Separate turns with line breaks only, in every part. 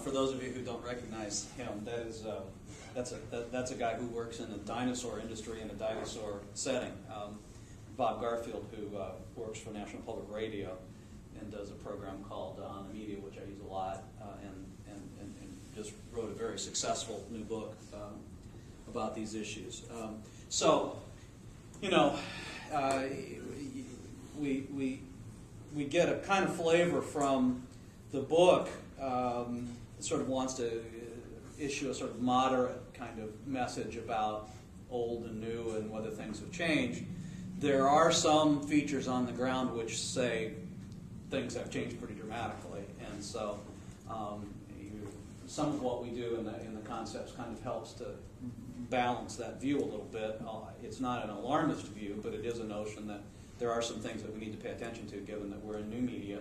for those of you who don't recognize him, that's a guy who works in the dinosaur industry in a dinosaur setting. Bob Garfield, who works for National Public Radio and does a program called On the Media, which I use a lot, and just wrote a very successful new book about these issues. We get a kind of flavor from the book. It sort of wants to issue a sort of moderate kind of message about old and new and whether things have changed. There are some features on the ground which say things have changed pretty dramatically, and so some of what we do in the concepts kind of helps to balance that view a little bit. It's not an alarmist view, but it is a notion that there are some things that we need to pay attention to, given that we're in new media.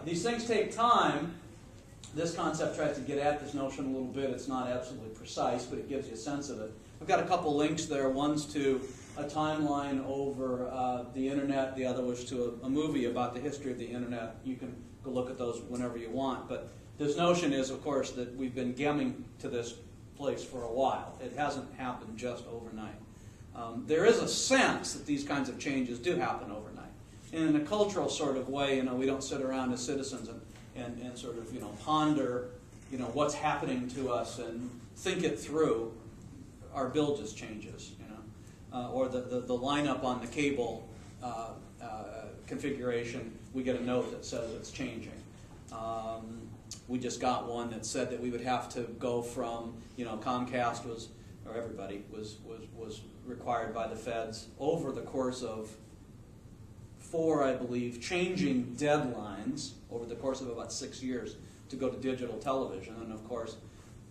These things take time. This concept tries to get at this notion a little bit. It's not absolutely precise, but it gives you a sense of it. I've got a couple links there. One's to a timeline over the internet. The other was to a movie about the history of the internet. You can go look at those whenever you want. But this notion is, of course, that we've been getting to this place for a while. It hasn't happened just overnight. There is a sense that these kinds of changes do happen overnight. And in a cultural sort of way, we don't sit around as citizens and sort of, ponder, what's happening to us and think it through. Our bill just changes, or the lineup on the cable configuration, we get a note that says it's changing. We just got one that said that we would have to go from, Comcast was, or everybody was required by the feds over the course of 4, I believe, changing deadlines over the course of about 6 years to go to digital television. And of course,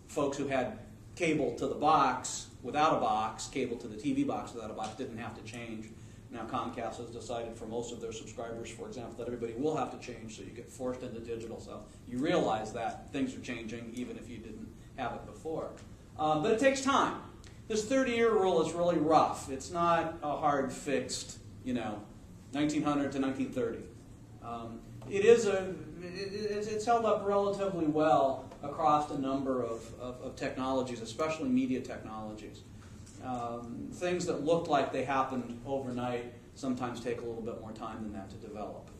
folks who had cable to the box without a box, cable to the TV box without a box, didn't have to change. Now Comcast has decided for most of their subscribers, for example, that everybody will have to change, so you get forced into digital. So you realize that things are changing even if you didn't have it before. But it takes time. This 30-year rule is really rough. It's not a hard fixed, 1900 to 1930. It's held up relatively well across a number of technologies, especially media technologies. Things that look like they happened overnight sometimes take a little bit more time than that to develop.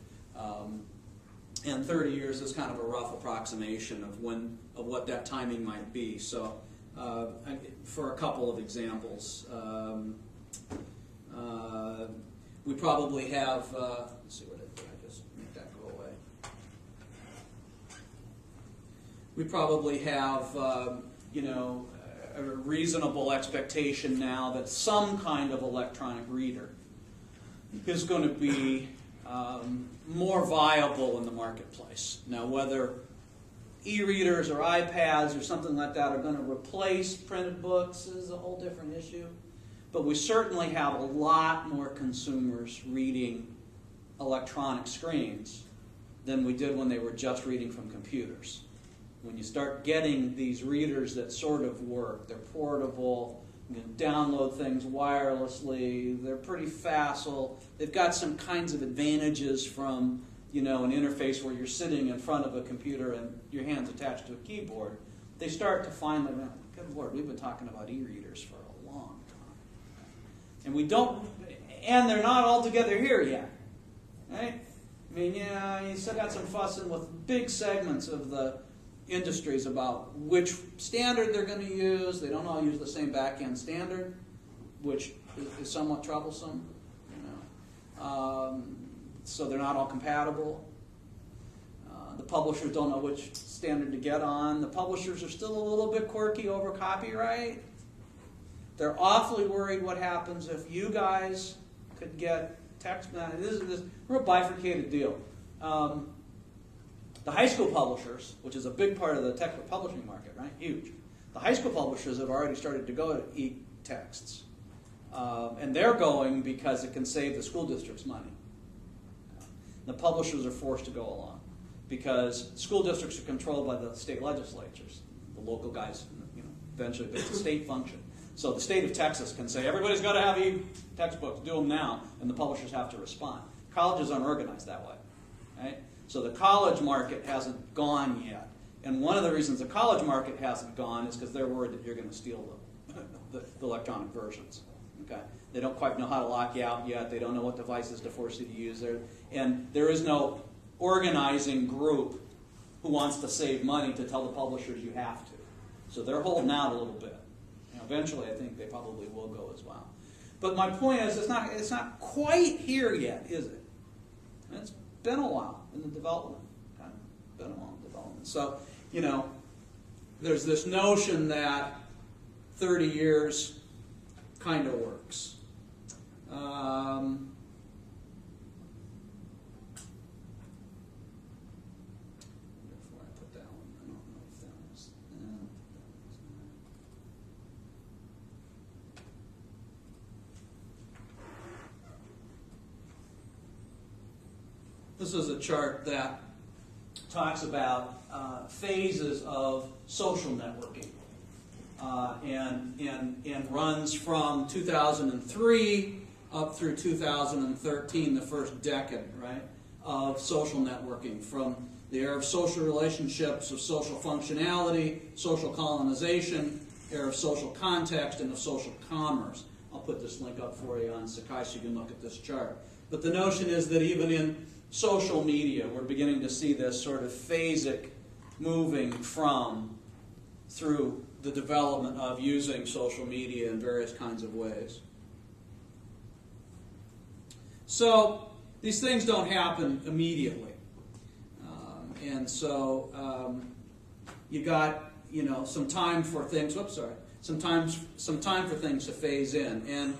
And 30 years is kind of a rough approximation of what that timing might be. So for a couple of examples, we probably have, let's see, did I just make that go away? We probably have, a reasonable expectation now that some kind of electronic reader is going to be more viable in the marketplace. Now, whether e-readers or iPads or something like that are going to replace printed books is a whole different issue. But we certainly have a lot more consumers reading electronic screens than we did when they were just reading from computers. When you start getting these readers that sort of work, they're portable, you can download things wirelessly, they're pretty facile, they've got some kinds of advantages from an interface where you're sitting in front of a computer and your hand's attached to a keyboard, they start to finally, good Lord, we've been talking about e-readers for a long time. And they're not all together here yet, right? You still got some fussing with big segments of the industries about which standard they're going to use. They don't all use the same back-end standard, which is somewhat troublesome. So they're not all compatible. The publishers don't know which standard to get on. The publishers are still a little bit quirky over copyright. They're awfully worried what happens if you guys could get text. This is this real bifurcated deal. The high school publishers, which is a big part of the textbook publishing market, right? Huge. The high school publishers have already started to go to e-texts. And they're going because it can save the school districts money. The publishers are forced to go along because school districts are controlled by the state legislatures. The local guys, eventually it's a state function. So the state of Texas can say, everybody's got to have e-textbooks, do them now, and the publishers have to respond. Colleges aren't organized that way. right? So the college market hasn't gone yet. And one of the reasons the college market hasn't gone is because they're worried that you're going to steal the electronic versions. Okay? They don't quite know how to lock you out yet. They don't know what devices to force you to use there. And there is no organizing group who wants to save money to tell the publishers you have to. So they're holding out a little bit. Eventually, I think they probably will go as well. But my point is, it's not quite here yet, is it? And it's been a while in the development. Okay? Been a while in development. So, you know, there's this notion that 30 years kind of works. Before I put that one, I don't know if that was. This is a chart that talks about phases of social networking. And runs from 2003 up through 2013, the first decade, right, of social networking, from the era of social relationships, of social functionality, social colonization, era of social context, and of social commerce. I'll put this link up for you on Sakai so you can look at this chart. But the notion is that even in social media, we're beginning to see this sort of phasic moving from through the development of using social media in various kinds of ways. So these things don't happen immediately, and so you got some time for things. Some time for things to phase in, and